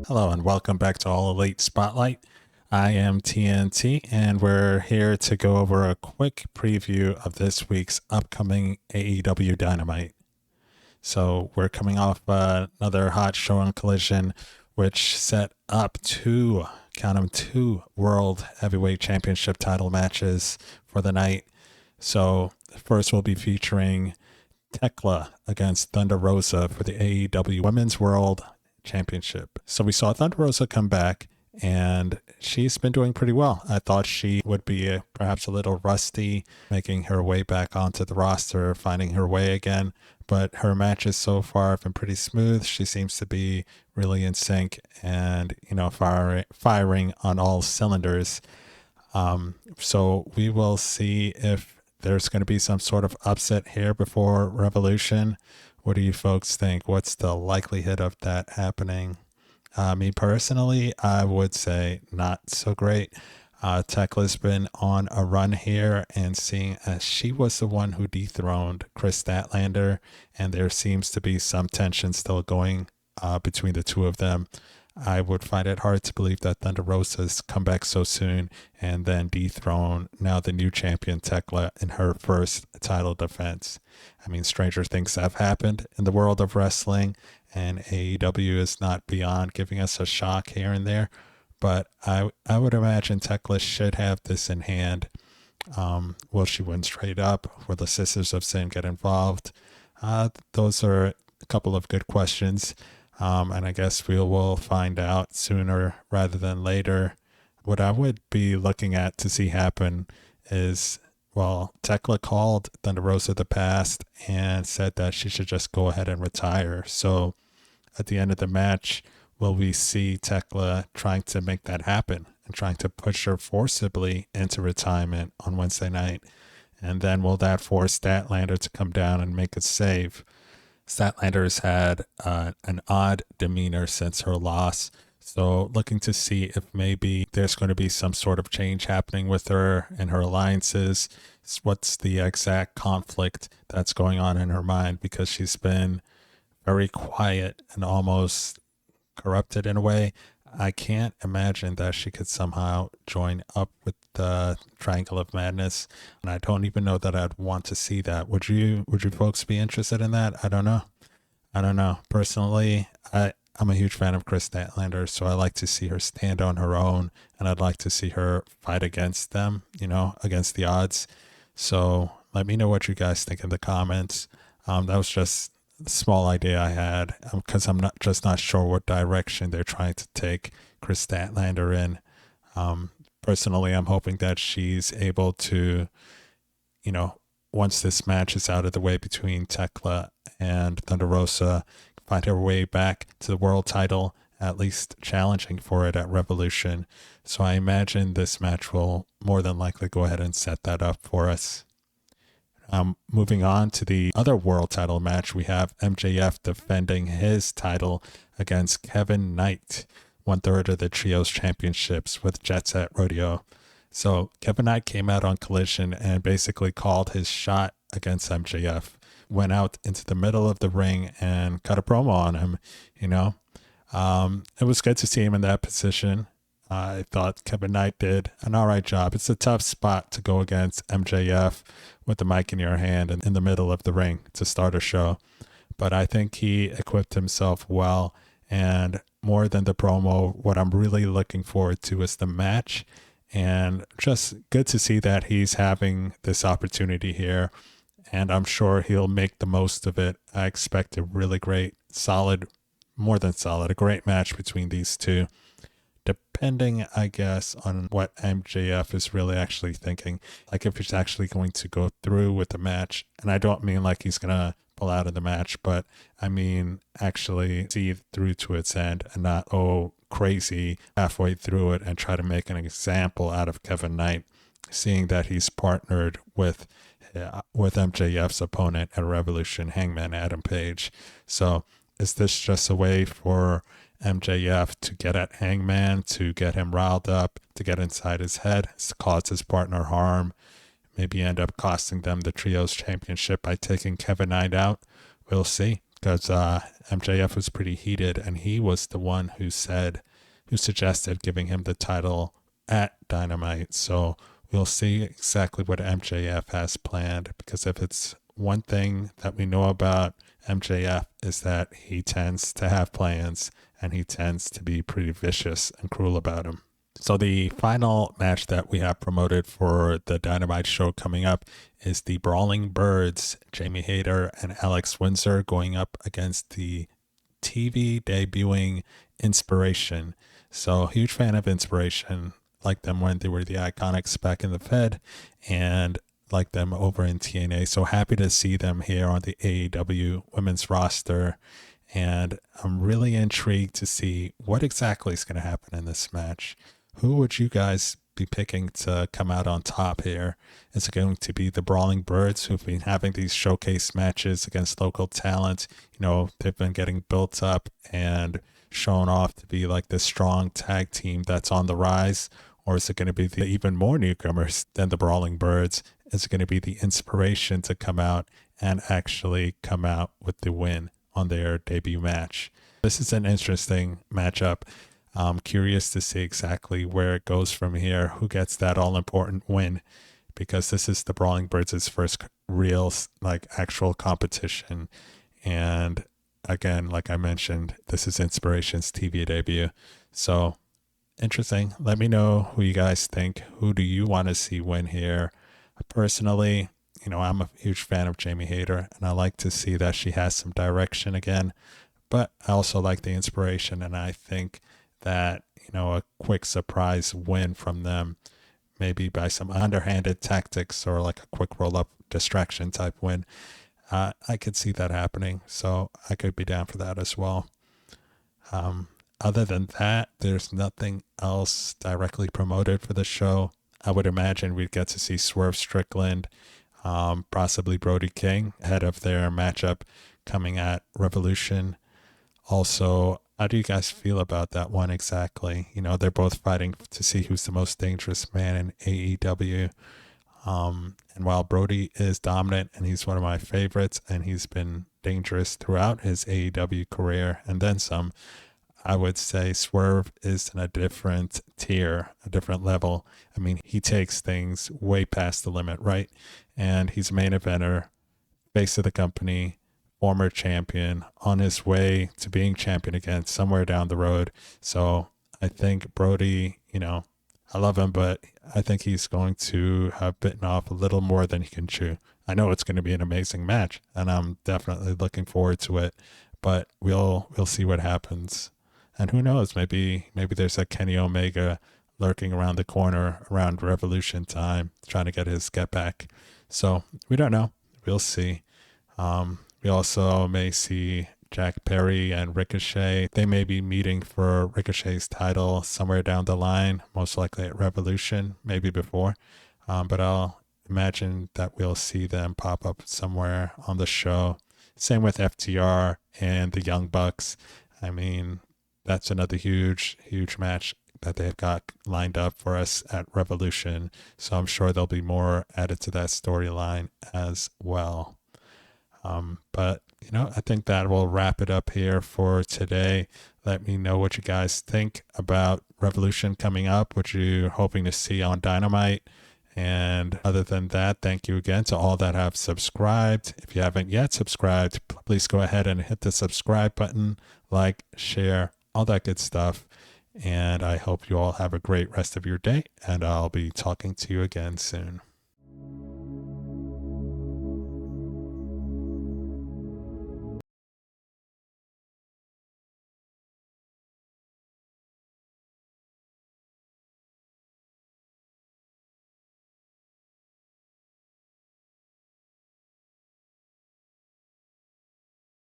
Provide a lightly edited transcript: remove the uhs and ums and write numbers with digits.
Hello and welcome back to All Elite Spotlight. I am TNT and we're here to go over a quick preview of this week's upcoming AEW Dynamite. So we're coming off another hot show on Collision, which set up two World Heavyweight Championship title matches for the night. So first we'll be featuring Thekla against Thunder Rosa for the AEW Women's World Championship. So we saw Thunder Rosa come back, and she's been doing pretty well. I thought she would be perhaps a little rusty, making her way back onto the roster, finding her way again. But her matches so far have been pretty smooth. She seems to be really in sync and, firing on all cylinders. So we will see if there's going to be some sort of upset here before Revolution. What do you folks think? What's the likelihood of that happening? Me personally, I would say not so great. Thekla's been on a run here, and seeing as she was the one who dethroned Chris Statlander, and there seems to be some tension still going between the two of them, I would find it hard to believe that Thunder Rosa's come back so soon and then dethrone now the new champion Thekla in her first title defense. I mean, stranger things have happened in the world of wrestling, and AEW is not beyond giving us a shock here and there. But I would imagine Thekla should have this in hand. Will she win straight up? Will the Sisters of Sin get involved? Those are a couple of good questions. And I guess we will find out sooner rather than later. What I would be looking at to see happen is, well, Thekla called Thunder Rosa the past and said that she should just go ahead and retire. So at the end of the match, will we see Thekla trying to make that happen and trying to push her forcibly into retirement on Wednesday night? And then will that force Statlander to come down and make a save? Statlander's had an odd demeanor since her loss. So looking to see if maybe there's going to be some sort of change happening with her and her alliances. What's the exact conflict that's going on in her mind? Because she's been very quiet and almost corrupted in a way. I can't imagine that she could somehow join up with the Triangle of Madness, and I don't even know that I'd want to see that. Would you folks be interested in that? I don't know. Personally, I'm a huge fan of Chris Statlander, so I like to see her stand on her own, and I'd like to see her fight against them, against the odds. So let me know what you guys think in the comments. That was just the small idea I had, because I'm not sure what direction they're trying to take Chris Statlander in. Personally, I'm hoping that she's able to, once this match is out of the way between Thekla and Thunder Rosa, find her way back to the world title, at least challenging for it at Revolution. So I imagine this match will more than likely go ahead and set that up for us. Moving on to the other world title match, we have MJF defending his title against Kevin Knight, 1/3 of the Trios Championships with Jet Set Rodeo. So Kevin Knight came out on Collision and basically called his shot against MJF, went out into the middle of the ring and cut a promo on him. It was good to see him in that position. I thought Kevin Knight did an all right job. It's a tough spot to go against MJF with the mic in your hand and in the middle of the ring to start a show. But I think he equipped himself well. And more than the promo, what I'm really looking forward to is the match. And just good to see that he's having this opportunity here. And I'm sure he'll make the most of it. I expect a really great, more than solid, a great match between these two. Depending, I guess, on what MJF is really actually thinking. Like if he's actually going to go through with the match. And I don't mean like he's going to pull out of the match, but I mean actually see it through to its end and not, crazy halfway through it and try to make an example out of Kevin Knight, seeing that he's partnered with MJF's opponent at Revolution, Hangman Adam Page. So is this just a way for MJF to get at Hangman, to get him riled up, to get inside his head, to cause his partner harm, maybe end up costing them the Trios Championship by taking Kevin Knight out? We'll see. because MJF was pretty heated, and he was the one who suggested giving him the title at Dynamite. So we'll see exactly what MJF has planned, because if it's one thing that we know about MJF is that he tends to have plans, and he tends to be pretty vicious and cruel about them. So the final match that we have promoted for the Dynamite show coming up is the Brawling Birds, Jamie Hayter and Alex Windsor, going up against the TV debuting Inspiration. So huge fan of Inspiration. Like them when they were the Iconics back in the Fed, and like them over in TNA. So happy to see them here on the AEW women's roster. And I'm really intrigued to see what exactly is going to happen in this match. Who would you guys be picking to come out on top here? Is it going to be the Brawling Birds, who've been having these showcase matches against local talent? You know, they've been getting built up and shown off to be like this strong tag team that's on the rise. Or is it going to be the even more newcomers than the Brawling Birds? Is it going to be the Inspiration to come out and actually come out with the win on their debut match? This is an interesting matchup. I'm curious to see exactly where it goes from here, who gets that all-important win, because this is the Brawling Birds' first real, like, actual competition. And again, like I mentioned, this is Inspiration's TV debut. So interesting. Let me know who you guys think. Who do you want to see win here? Personally, you know, I'm a huge fan of Jamie Hayter, and I like to see that she has some direction again. But I also like the Inspiration, and I think that, you know, a quick surprise win from them, maybe by some underhanded tactics or like a quick roll-up distraction type win, I could see that happening. So I could be down for that as well. Other than that, there's nothing else directly promoted for the show. I would imagine we'd get to see Swerve Strickland, possibly Brody King, ahead of their matchup coming at Revolution. Also, how do you guys feel about that one exactly? You know, they're both fighting to see who's the most dangerous man in AEW. And while Brody is dominant and he's one of my favorites and he's been dangerous throughout his AEW career and then some, I would say Swerve is in a different tier, a different level. I mean, he takes things way past the limit, right? And he's a main eventer, face of the company, former champion, on his way to being champion again somewhere down the road. So I think Brody, you know, I love him, but I think he's going to have bitten off a little more than he can chew. I know it's going to be an amazing match, and I'm definitely looking forward to it, but we'll see what happens. And who knows, maybe there's a Kenny Omega lurking around the corner around Revolution time, trying to get his get back. So we don't know. We'll see. We also may see Jack Perry and Ricochet. They may be meeting for Ricochet's title somewhere down the line, most likely at Revolution, maybe before. But I'll imagine that we'll see them pop up somewhere on the show. Same with FTR and the Young Bucks. I mean, that's another huge match that they've got lined up for us at Revolution. So I'm sure there'll be more added to that storyline as well. But, you know, I think that will wrap it up here for today. Let me know what you guys think about Revolution coming up, what you're hoping to see on Dynamite. And other than that, thank you again to all that have subscribed. If you haven't yet subscribed, please go ahead and hit the subscribe button, like, share, all that good stuff. And I hope you all have a great rest of your day, and I'll be talking to you again soon.